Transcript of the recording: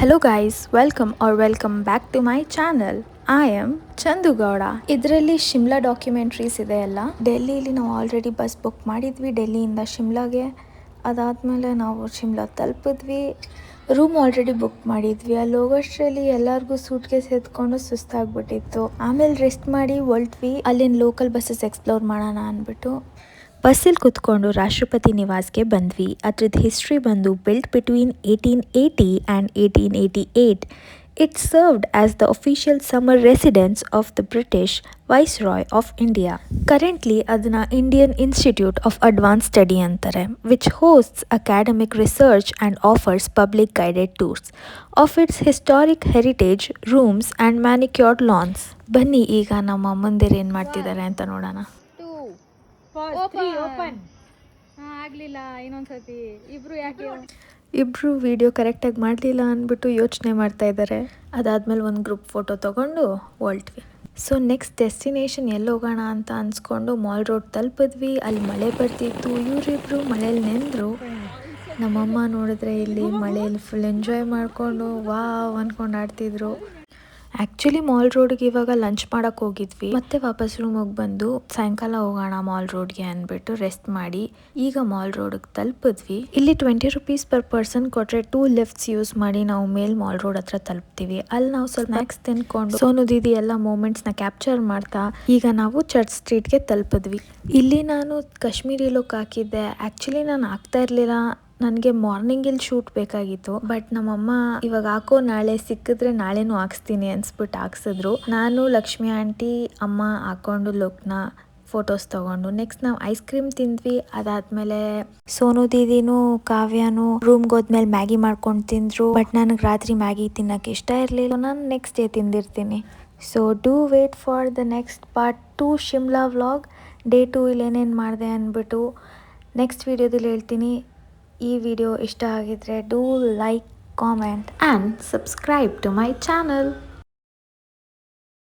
Hello guys, welcome back to my channel. I am Chandu Gowda. ಇದರಲ್ಲಿ Shimla documentaries ಇದೆ ಅಲ್ಲ, ಡೆಲ್ಲಿಲಿ ನಾವು ಆಲ್ರೆಡಿ ಬಸ್ ಬುಕ್ ಮಾಡಿದ್ವಿ ಡೆಲ್ಲಿಯಿಂದ ಶಿಮ್ಲಾಗೆ. ಅದಾದಮೇಲೆ ನಾವು ಶಿಮ್ಲಾ ತಲುಪಿದ್ವಿ. ರೂಮ್ ಆಲ್ರೆಡಿ ಬುಕ್ ಮಾಡಿದ್ವಿ. ಅಲ್ಲಿ ಹೋಗೋಷ್ಟರಲ್ಲಿ ಎಲ್ಲರಿಗೂ ಸೂಟ್ ಕೇಸ್ ಎತ್ಕೊಂಡು ಸುಸ್ತಾಗ್ಬಿಟ್ಟಿತ್ತು. ಆಮೇಲೆ ರೆಸ್ಟ್ ಮಾಡಿ ಹೊರಟ್ವಿ. ಅಲ್ಲಿನ ಲೋಕಲ್ ಬಸ್ಸಸ್ ಎಕ್ಸ್ಪ್ಲೋರ್ ಮಾಡೋಣ ಅಂದ್ಬಿಟ್ಟು ಬಸ್ಸಲ್ಲಿ ಕುತ್ಕೊಂಡು ರಾಷ್ಟ್ರಪತಿ ನಿವಾಸ್ಗೆ ಬಂದ್ವಿ. ಅದ್ರದ್ದು ಹಿಸ್ಟ್ರಿ ಬಂದು built between 1880 and 1888. It served as the official summer residence of the British Viceroy of India. Currently, adna Indian Institute of Advanced Study antare, which hosts academic research and offers public guided tours of its historic heritage, rooms and manicured lawns. ಬನ್ನಿ ಈಗ ನಮ್ಮ ಮುಂದಿರು ಏನು ಮಾಡ್ತಿದ್ದಾರೆ ಅಂತ ನೋಡೋಣ. Open ಆಗ್ಲಿಲ್ಲ. ಇನ್ನೊಂದ್ಸತಿ ಇಬ್ಬರು ವಿಡಿಯೋ ಕರೆಕ್ಟಾಗಿ ಮಾಡಲಿಲ್ಲ ಅಂದ್ಬಿಟ್ಟು ಯೋಚನೆ ಮಾಡ್ತಾ ಇದ್ದಾರೆ. ಅದಾದಮೇಲೆ ಒಂದು ಗ್ರೂಪ್ ಫೋಟೋ ತೊಗೊಂಡು ಹೊರಟ್ವಿ. ಸೊ ನೆಕ್ಸ್ಟ್ ಡೆಸ್ಟಿನೇಷನ್ ಎಲ್ಲಿ ಹೋಗೋಣ ಅಂತ ಅನ್ಸ್ಕೊಂಡು ಮಾಲ್ ರೋಡ್ ತಲುಪಿದ್ವಿ. ಅಲ್ಲಿ ಮಳೆ ಬರ್ತಿತ್ತು. ಇವರಿಬ್ರು ಮಳೇಲಿ ನೆಂದರು. ನಮ್ಮಮ್ಮ ನೋಡಿದ್ರೆ ಇಲ್ಲಿ ಮಳೇಲಿ ಫುಲ್ ಎಂಜಾಯ್ ಮಾಡಿಕೊಂಡು ವಾವ್ ಅಂದ್ಕೊಂಡು ಆಡ್ತಿದ್ರು. ಆ್ಯಕ್ಚುಲಿ ಮಾಲ್ ರೋಡ್ಗೆ ಇವಾಗ ಲಂಚ್ ಮಾಡೋಕ್ಕೆ ಹೋಗಿದ್ವಿ. ಮತ್ತೆ ವಾಪಸ್ ರೂಮಿಗೆ ಬಂದು ಸಾಯಂಕಾಲ ಹೋಗೋಣ ಮಾಲ್ ರೋಡ್ಗೆ ಅಂದ್ಬಿಟ್ಟು ರೆಸ್ಟ್ ಮಾಡಿ ಈಗ ಮಾಲ್ ರೋಡ್ಗೆ ತಲುಪಿದ್ವಿ. ಇಲ್ಲಿ 20 rupees per person ಕೊಟ್ಟರೆ 2 ಲಿಫ್ಟ್ಸ್ ಯೂಸ್ ಮಾಡಿ ನಾವು ಮೇಲ್ ಮಾಲ್ ರೋಡ್ ಹತ್ರ ತಲುಪ್ತೀವಿ. ಅಲ್ಲಿ ನಾವು ಸ್ವಲ್ಪ ಸ್ನ್ಯಾಕ್ಸ್ ತಿನ್ಕೊಂಡು ಸೋನು ದೀದಿ ಎಲ್ಲ ಮೂಮೆಂಟ್ಸ್ನ ಕ್ಯಾಪ್ಚರ್ ಮಾಡ್ತಾ ಈಗ ನಾವು ಚರ್ಚ್ ಸ್ಟ್ರೀಟ್ಗೆ ತಲುಪಿದ್ವಿ. ಇಲ್ಲಿ ನಾನು ಕಾಶ್ಮೀರಿ ಲುಕ್ ಹಾಕಿದ್ದೆ. ಆ್ಯಕ್ಚುಲಿ ನಾನು ಹಾಕ್ತಾ ಇರಲಿಲ್ಲ, ನನಗೆ ಮಾರ್ನಿಂಗ್ ಇಲ್ಲಿ ಶೂಟ್ ಬೇಕಾಗಿತ್ತು. ಬಟ್ ನಮ್ಮಮ್ಮ ಇವಾಗ ಹಾಕೋ, ನಾಳೆ ಸಿಕ್ಕಿದ್ರೆ ನಾಳೆನೂ ಹಾಕ್ಸ್ತೀನಿ ಅನ್ಸ್ಬಿಟ್ಟು ಹಾಕ್ಸಿದ್ರು. ನಾನು ಲಕ್ಷ್ಮಿ ಆಂಟಿ ಅಮ್ಮ ಹಾಕೊಂಡು ಲುಕ್ನ ಫೋಟೋಸ್ ತೊಗೊಂಡು ನೆಕ್ಸ್ಟ್ ನಾವು ಐಸ್ ಕ್ರೀಮ್ ತಿಂದ್ವಿ. ಅದಾದಮೇಲೆ ಸೋನು ದೀದಿನೂ ಕಾವ್ಯನೂ ರೂಮ್ಗೆ ಹೋದ್ಮೇಲೆ ಮ್ಯಾಗಿ ಮಾಡ್ಕೊಂಡು ತಿಂದರು. ಬಟ್ ನನಗೆ ರಾತ್ರಿ ಮ್ಯಾಗಿ ತಿನ್ನೋಕ್ಕೆ ಇಷ್ಟ ಇರಲಿಲ್ಲ. ನಾನು ನೆಕ್ಸ್ಟ್ ಡೇ ತಿಂದಿರ್ತೀನಿ. So do wait for the next part 2 Shimla vlog. Day 2 ಇಲ್ಲಿ ಏನೇನು ಮಾಡಿದೆ ಅಂದ್ಬಿಟ್ಟು ನೆಕ್ಸ್ಟ್ ವೀಡಿಯೋದಲ್ಲಿ ಹೇಳ್ತೀನಿ. ಈ ವಿಡಿಯೋ ಇಷ್ಟ ಆಗಿದ್ರೆ do like, comment and subscribe to my channel.